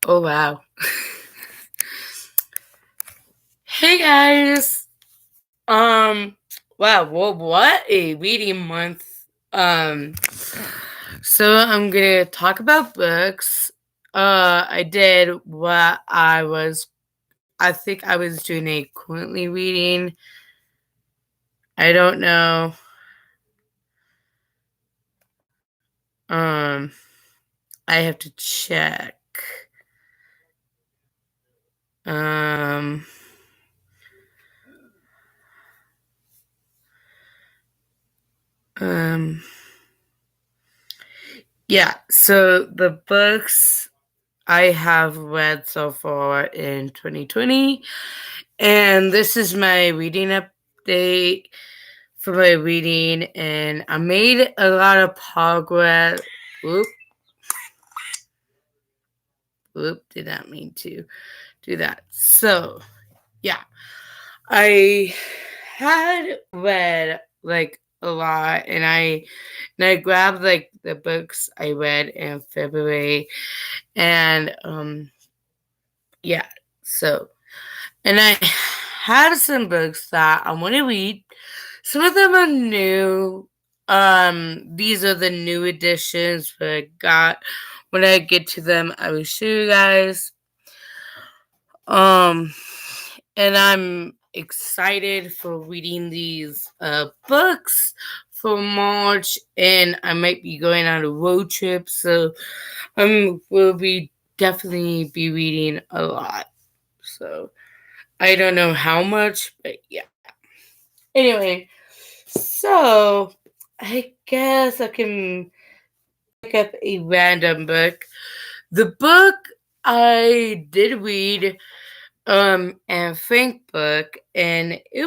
Oh wow. Hey guys. Um wow, what a reading month. Um so I'm gonna talk about books. I did what I think I was doing a currently reading. I don't know. Um I have to check. Um um yeah, so the books I have read so far in 2020. And this is my reading update for my reading. And I made a lot of progress. Whoop. Whoop. Did not mean to do that. So, yeah. I had read like a lot and I grabbed like the books I read in February and yeah, so and I had some books that I want to read. Some of them are new. These are the new editions, but I got when I get to them, I will show you guys. Um, and I'm excited for reading these books for March, and I might be going on a road trip, so will be definitely be reading a lot. So I don't know how much, but yeah. Anyway, so I guess I can pick up a random book. The book I did read, Anne Frank book, and it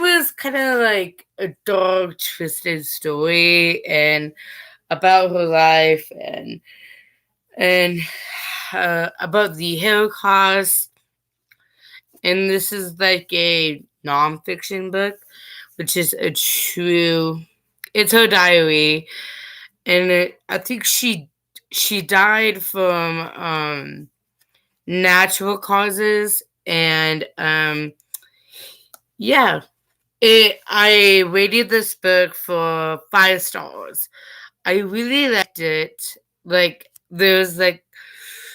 was kind of like a dark, twisted story and about her life and about the Holocaust. And this is like a nonfiction book, which is a true. It's her diary, and I think she died from natural causes, and yeah. I rated this book for 5 stars. I really liked it. Like there's like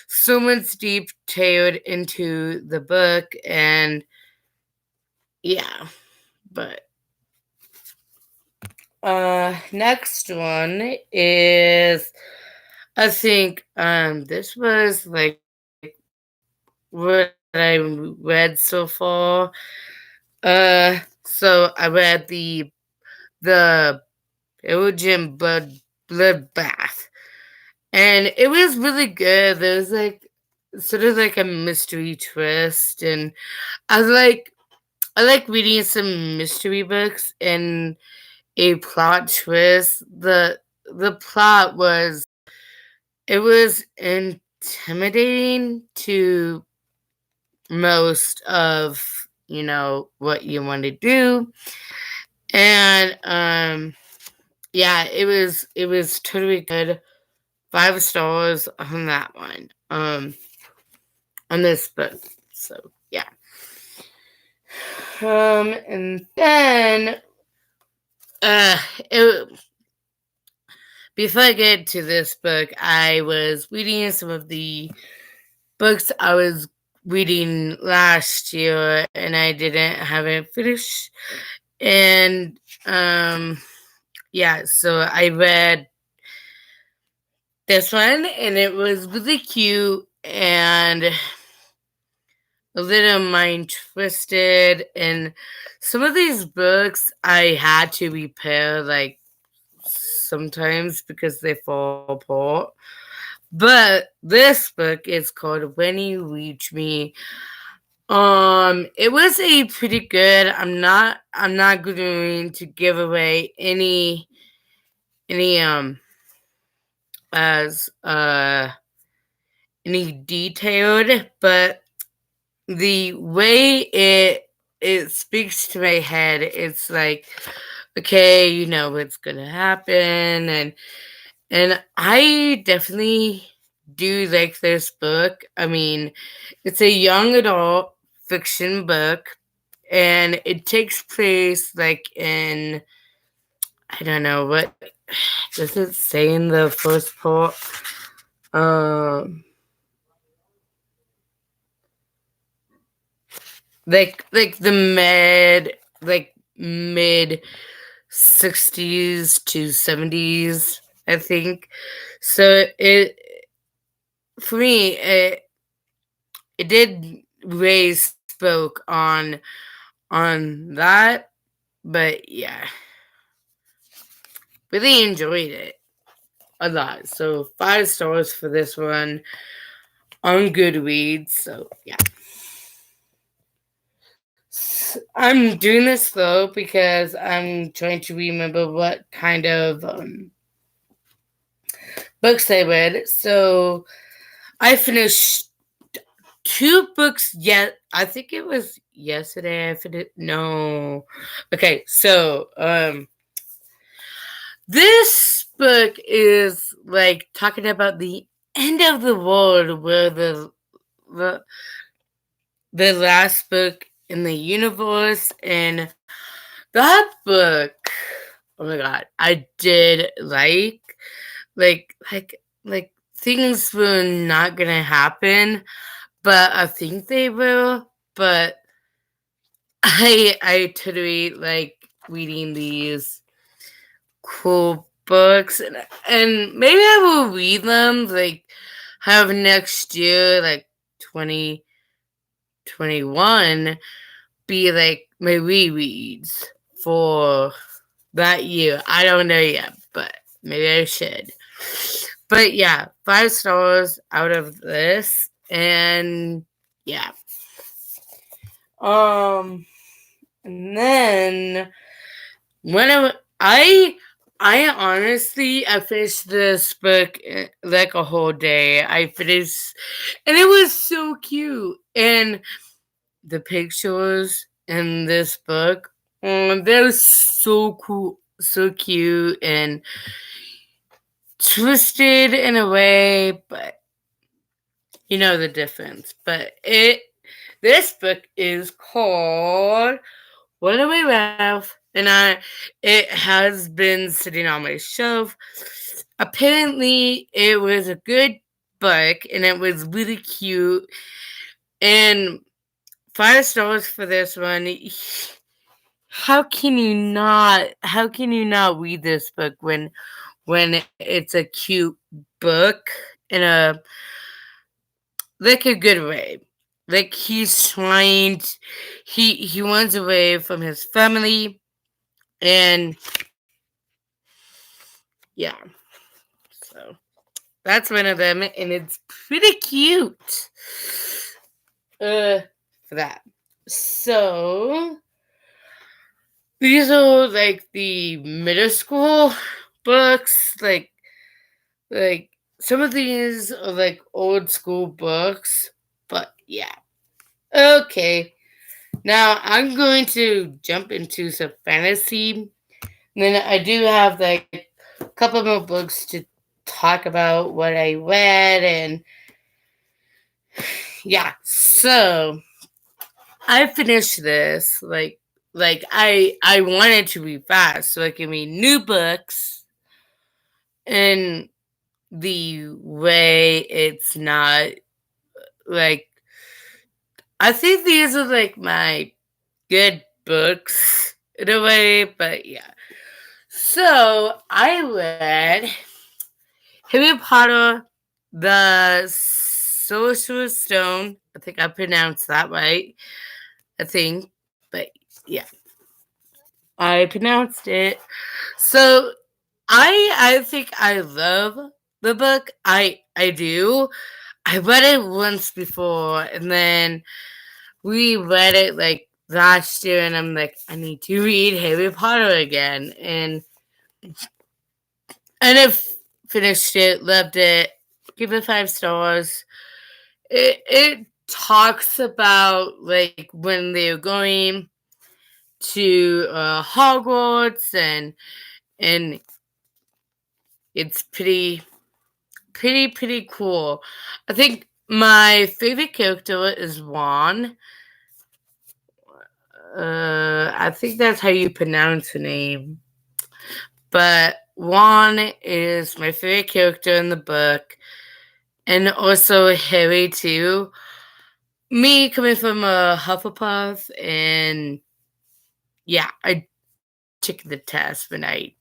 so much deep tailored into the book, and yeah, but next one is I think this was like what I read so far. So I read the Belgian bloodbath, and it was really good. There was like sort of like a mystery twist, and I like reading some mystery books and a plot twist. The plot was it was intimidating to most of what you want to do, and yeah, it was totally good. 5 stars on that one. On this book. So yeah. And then uh it, before I get to this book, I was reading some of the books I was reading last year and I didn't have it finished. And yeah, so I read this one and it was really cute and a little mind twisted. And some of these books I had to repair like sometimes because they fall apart. But this book is called When You Reach Me. It was a pretty good. I'm not going to give away any as any detailed, but the way it speaks to my head, it's like, okay, you know what's gonna happen, and I definitely do like this book. I mean, it's a young adult fiction book, and it takes place like in, I don't know what does it say in the first part. Um, like the mid 60s to 70s, I think. So it for me it did raise spoke on that, but yeah, really enjoyed it a lot. So 5 stars for this one on Goodreads. So yeah. I'm doing this though because I'm trying to remember what kind of books I read. So I finished 2 books yet. I think it was yesterday. I finished. No. Okay. So this book is like talking about the end of the world, where the the last book in the universe, and that book, oh my god, I did like things were not gonna happen, but I think they will. But I totally like reading these cool books, and maybe I will read them like have next year, like 2021, be like my rereads for that year. I don't know yet, but maybe I should. But yeah, 5 stars out of this, and yeah. And then when I honestly I finished this book like a whole day. I finished, and it was so cute, and the pictures in this book, they're so cool, so cute, and twisted in a way, but you know the difference. But this book is called Runaway Ralph, and it has been sitting on my shelf. Apparently, it was a good book, and it was really cute. And 5 stars for this one. How can you not? How can you not read this book when it's a cute book in a like a good way? Like he's trying. He runs away from his family, and yeah. So that's one of them, and it's pretty cute. For that. So these are like the middle school books. Like some of these are like old school books, but yeah. Okay. Now I'm going to jump into some fantasy. And then I do have like a couple more books to talk about what I read, and yeah. So I finished this like I wanted to read fast so I can read new books in the way it's not like I think these are like my good books in a way, but yeah. So I read Harry Potter, the Sorcerer's Stone. I think I pronounced that right. I think, but yeah, I pronounced it. So I think I love the book. I do. I read it once before, and then we read it like last year, and I'm like, I need to read Harry Potter again, and I've finished it, loved it, give it 5 stars. It talks about like when they're going to Hogwarts, and it's pretty pretty cool. I think my favorite character is Juan. I think that's how you pronounce her name. But Juan is my favorite character in the book, and also Harry too. Me coming from a Hufflepuff, and yeah, I took the test when it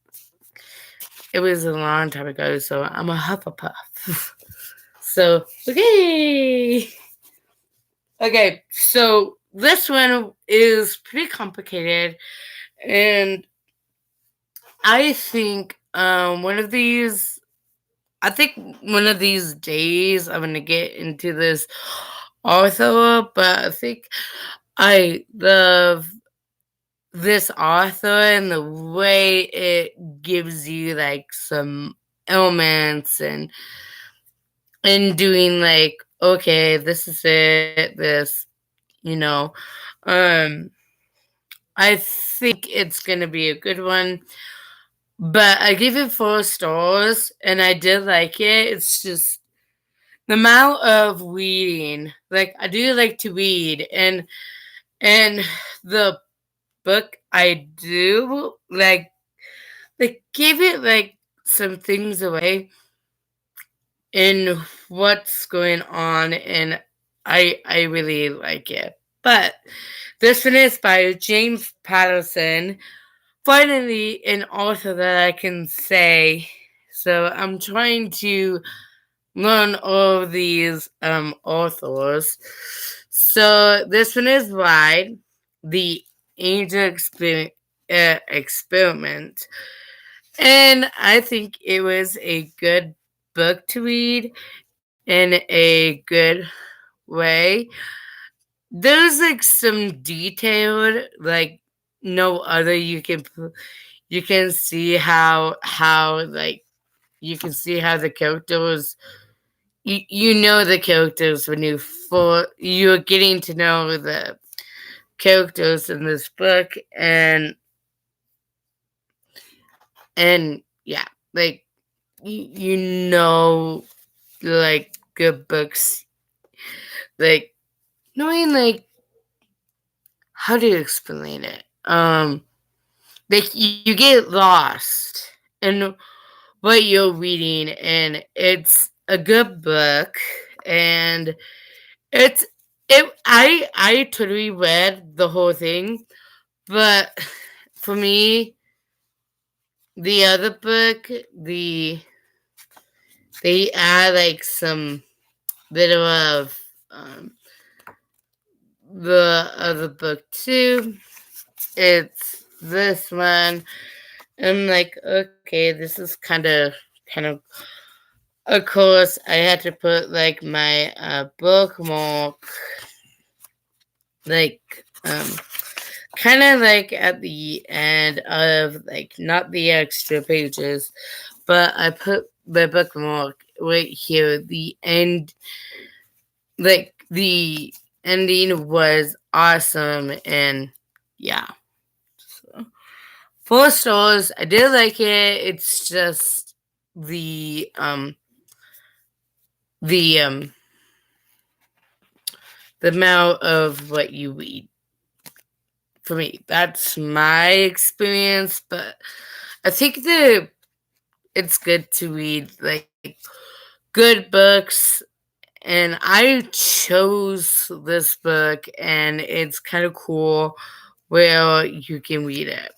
was a long time ago, so I'm a Hufflepuff. So okay, so this one is pretty complicated, and I think I think one of these days I'm gonna get into this author, but I think I love this author and the way it gives you like some elements and doing like, okay, this is it, this, you know. Um I think it's gonna be a good one. But I give it 4 stars and I did like it. It's just the amount of reading. Like I do like to read, and the book I do like give it like some things away in what's going on, and I really like it. But this one is by James Patterson. Finally, an author that I can say. So I'm trying to learn all of these authors. So this one is Ride, the Angel Experiment. And I think it was a good book to read in a good way. There's like some detailed, like no other you can see how like you can see how the characters you know the characters when you're getting to know the characters in this book, and yeah, like you know, like good books, like knowing like how to explain it, like you get lost in what you're reading, and it's a good book, and it's it I totally read the whole thing, but for me, the other book, they add like some bit of the other book too. It's this one. I'm like, okay, this is kind of of course I had to put like my bookmark like kind of like at the end of like not the extra pages, but I put the bookmark right here. The end, like the ending was awesome, and yeah. So 4 stars. I did like it. It's just the um the um the amount of what you read. For me, that's my experience, but I think that it's good to read like good books, and I chose this book, and it's kind of cool where you can read it.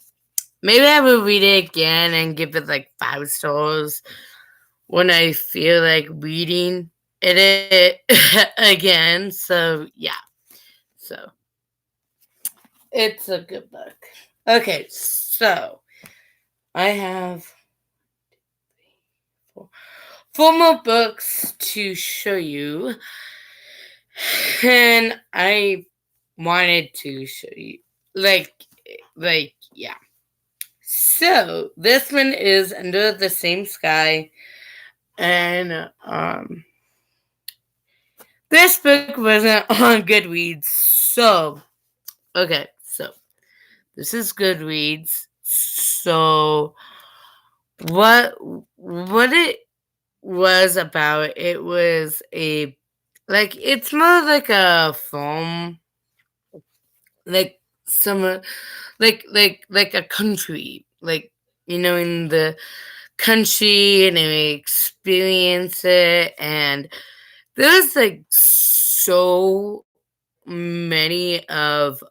Maybe I will read it again and give it like 5 stars when I feel like reading it again. So yeah, so it's a good book. Okay, so I have 4 more books to show you, and I wanted to show you, like yeah. So this one is Under the Same Sky, and this book wasn't on Goodreads, so okay, so this is Goodreads. So what was about, it was a, like, it's more like a film, like some, like a country, like, in the country, and I experience it, and there's like so many of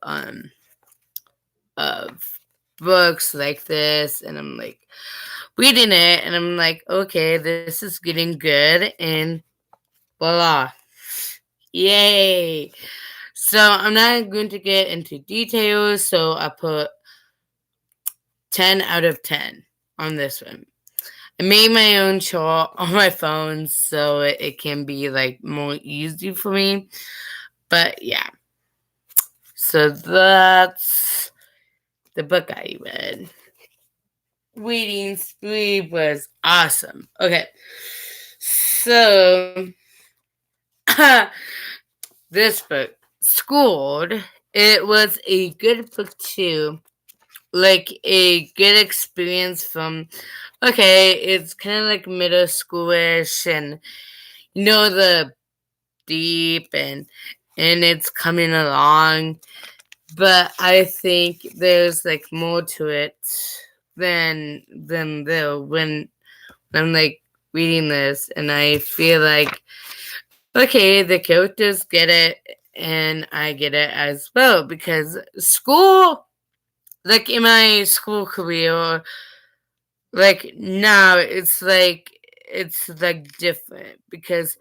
books like this, and I'm like reading it, and I'm like, okay, this is getting good, and voila, yay. So I'm not going to get into details, so I put 10 out of 10 on this one. I made my own chart on my phone, so it can be like more easy for me. But yeah, so that's the book I read. Reading spree was awesome. Okay, so this book, Schooled, it was a good book too. Like a good experience from, okay, it's kind of like middle schoolish, and the deep, and it's coming along, but I think there's like more to it than there when I'm like reading this, and I feel like, okay, the characters get it, and I get it as well, because school, like in my school career, like now it's like different, because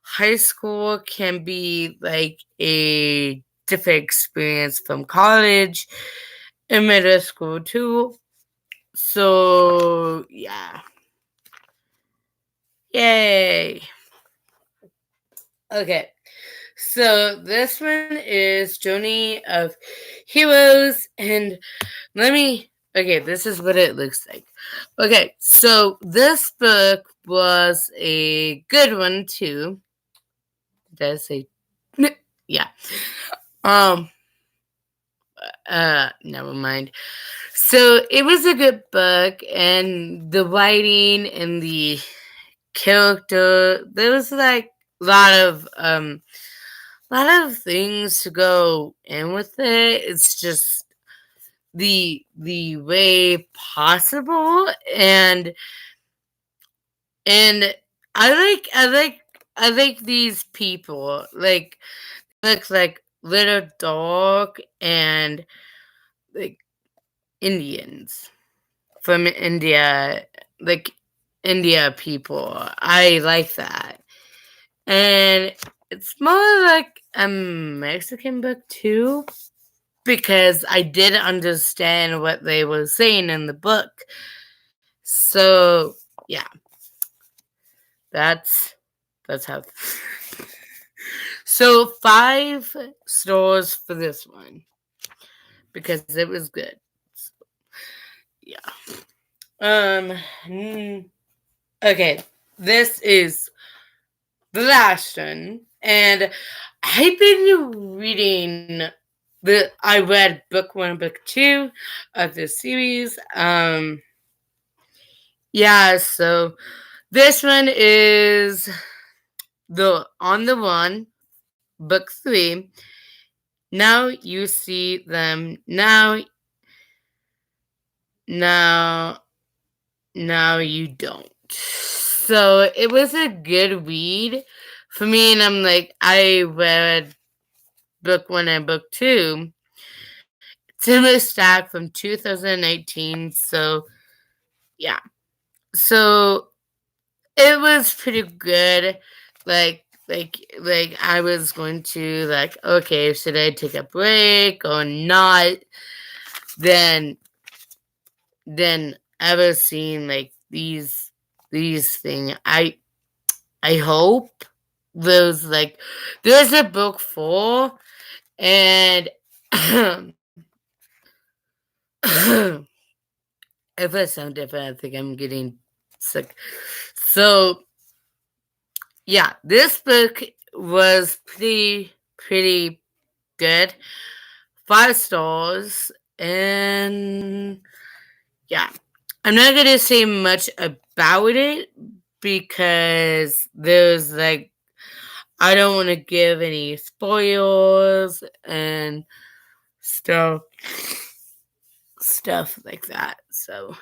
high school can be like a different experience from college and middle school too. So yeah. Yay. Okay. So this one is Journey of Heroes, and okay, this is what it looks like. Okay, so this book was a good one too. Did I say? Yeah. Um. Never mind. So it was a good book, and the writing and the character. There was like a lot of things to go in with it. It's just the way possible, and I like these people, like looks like little dog, and like Indians from India, like India people. I like that. And it's more like a Mexican book too, because I did understand what they were saying in the book. So yeah, that's how. So 5 stars for this one, because it was good. So, yeah. Okay, this is the last one, and I've been reading I read book 1, book 2 of this series. Yeah, so this one is the On the Run, book 3. Now you see them. Now you don't. So it was a good read for me, and I'm like, I read book 1 and book 2. Similar stack from 2018. So yeah. So it was pretty good. Like I was going to, like, okay, should I take a break or not? Then I was seeing like these things. I hope there's a book 4, and if I sound different, I think I'm getting sick. So yeah, this book was pretty good. 5 stars, and yeah, I'm not gonna say much about it, because there's like I don't want to give any spoilers and stuff like that. So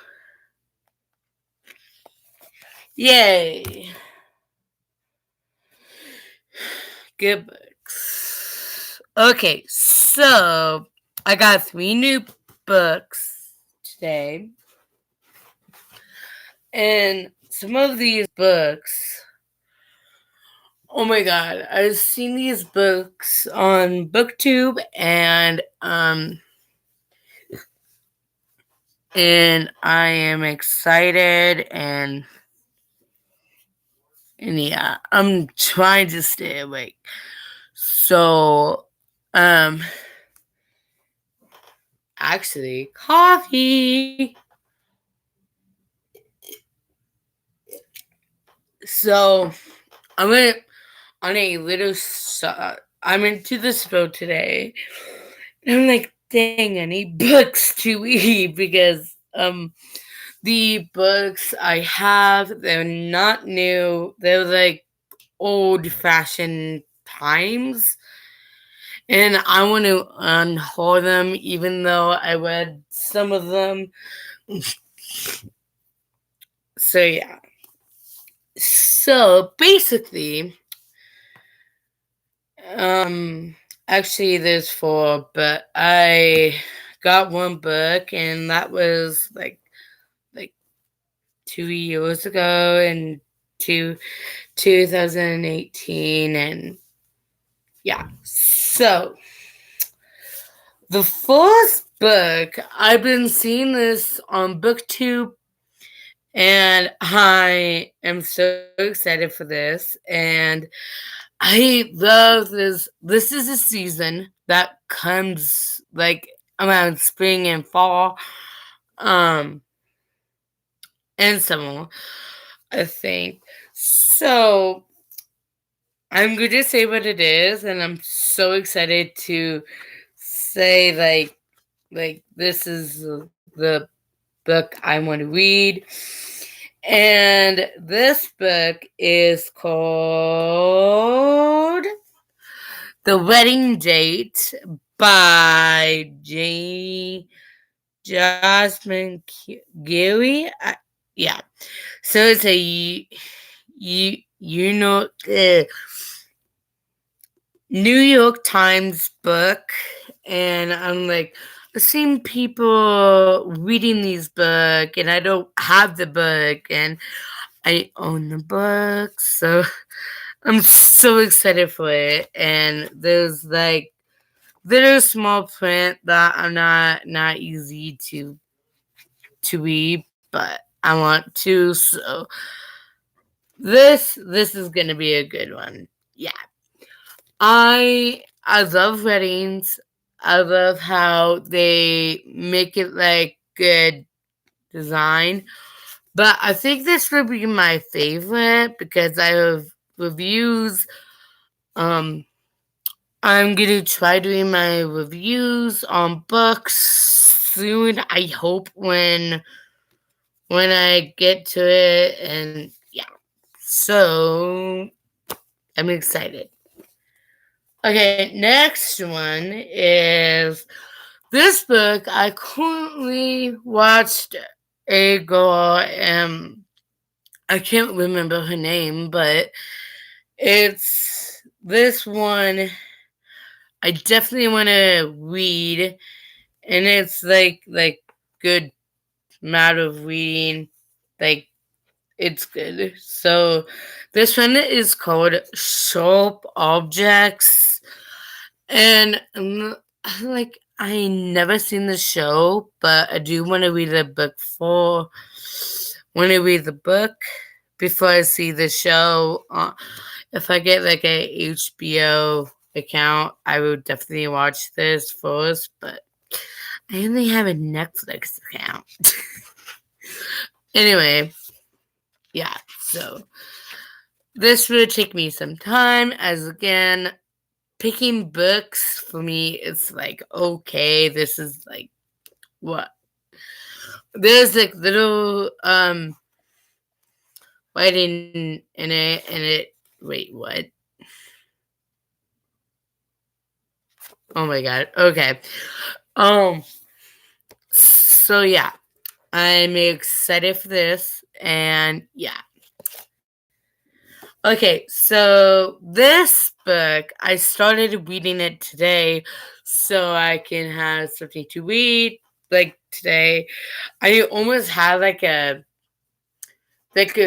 yay. Good books. Okay, so I got 3 new books today. And some of these books, oh my god, I've seen these books on BookTube and I am excited and yeah, I'm trying to stay awake. So, actually, coffee. So, I went on a little. I'm into the store today, and I'm like, dang, I need books to read because the books I have, they're not new. They're like old-fashioned times. And I want to unhaul them, even though I read some of them. So, yeah. So, basically, actually, there's 4, but I got one book, and that was like 2 years ago, and 2018, and yeah. So, the first book, I've been seeing this on BookTube, and I am so excited for this. And I love this. This is a season that comes like around spring and fall, and summer, I think. So I'm going to say what it is, and I'm so excited to say like this is the book I want to read. And this book is called The Wedding Date by Jasmine Geary. Yeah. So it's a New York Times book, and I'm like, I've seen people reading these books, and I don't have the book, and I own the book, so I'm so excited for it. And there's like little small print that are not easy to read, but I want to. So this is gonna be a good one. Yeah. I love weddings. I love how they make it like good design. But I think this would be my favorite because I have reviews. I'm gonna try doing my reviews on books soon. I hope when I get to it, and yeah. So I'm excited. Okay, next one is this book. I currently watched a girl, I can't remember her name, but it's this one I definitely want to read, and it's like good amount of reading, like it's good. So this one is called Sharp Objects. And like I never seen the show, but I do want to read the book before I see the show. If I get like a HBO account, I would definitely watch this first, but I only have a Netflix account. Anyway, yeah, so this would take me some time, as again, picking books for me, it's like, okay, this is like what? There's like little writing in it, and it. Wait, what? Oh my god. Okay. So yeah, I'm excited for this, and yeah. Okay, so this book, I started reading it today so I can have something to read. Like today, I almost had like a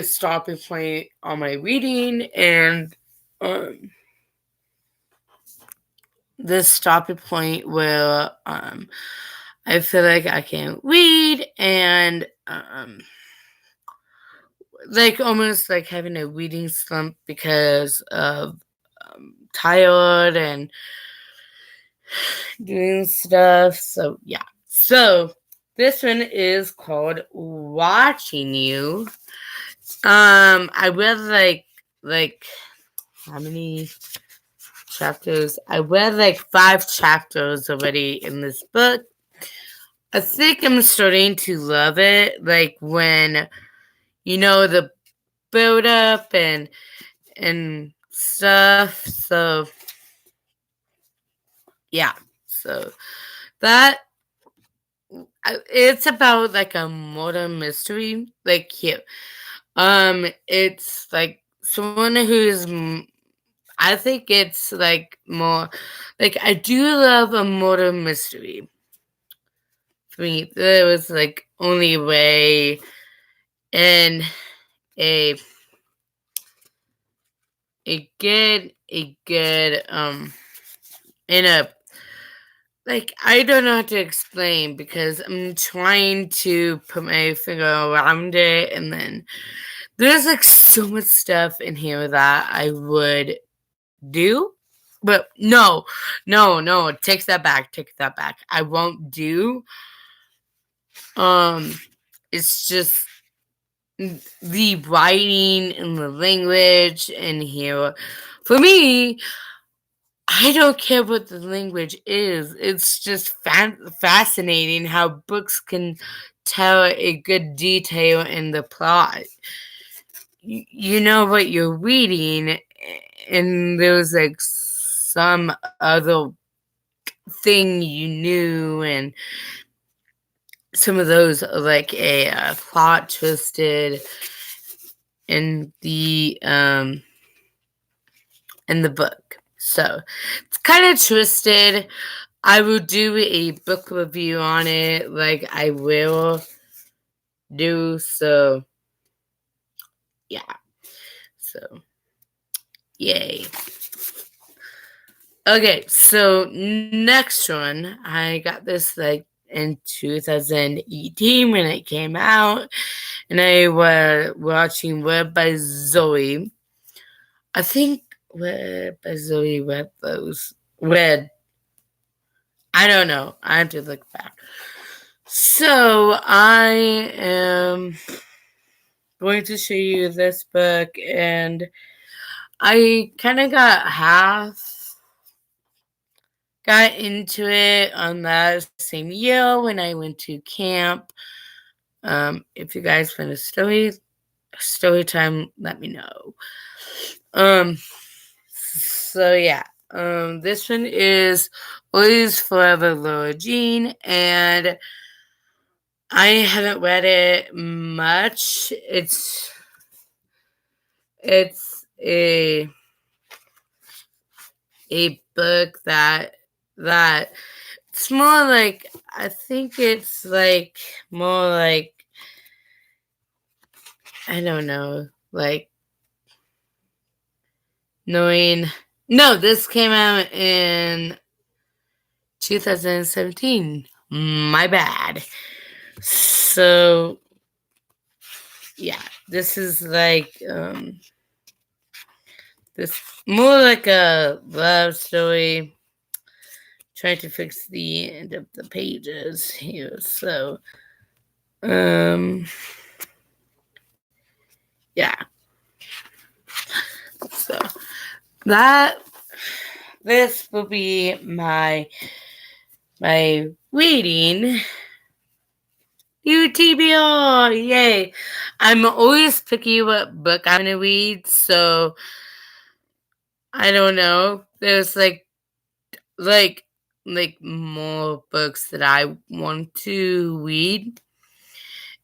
stopping point on my reading, and um, this stopping point where I feel like I can't read, and like almost like having a reading slump because of tired and doing stuff. So yeah. So this one is called Watching You. I read like how many chapters? I read like 5 chapters already in this book. I think I'm starting to love it. Like when the build up and stuff. So yeah. So that it's about like a murder mystery. Like here, it's like someone who's. I think it's like more like I do love a murder mystery. For me, there was like only way and a good in a like I don't know how to explain because I'm trying to put my finger around it, and then there's like so much stuff in here that I would do, but no, take that back. I won't do. It's just the writing and the language in here. For me, I don't care what the language is. It's just fascinating how books can tell a good detail in the plot. You know what you're reading, and there's like some other thing you knew, and some of those are like a plot twisted in the book. So it's kind of twisted. I will do a book review on it, like I will do. So yeah. So yay. Okay, so next one, I got this like in 2018 when it came out, and I was watching Read by Zoe. I think Read by Zoe read those. I don't know. I have to look back. So I am going to show you this book, and I kind of got into it on that same year when I went to camp. If you guys find a story time, let me know. So yeah. This one is Always Forever Laura Jean, and I haven't read it much. It's a book that it's more like, I think it's like more like, I don't know, like knowing. No, this came out in 2017. My bad. So yeah, this is like this more like a love story. Trying to fix the end of the pages here. So yeah. So this will be my reading UTBR. Yay. I'm always picky what book I'm gonna read, so I don't know. There's like more books that I want to read,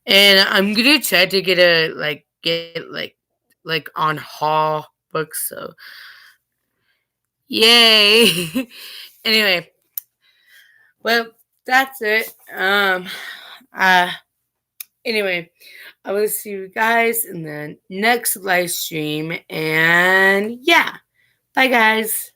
and I'm gonna try to get on Haul books. So yay! Anyway, well that's it. Uh. Anyway, I will see you guys in the next live stream, and yeah, bye guys.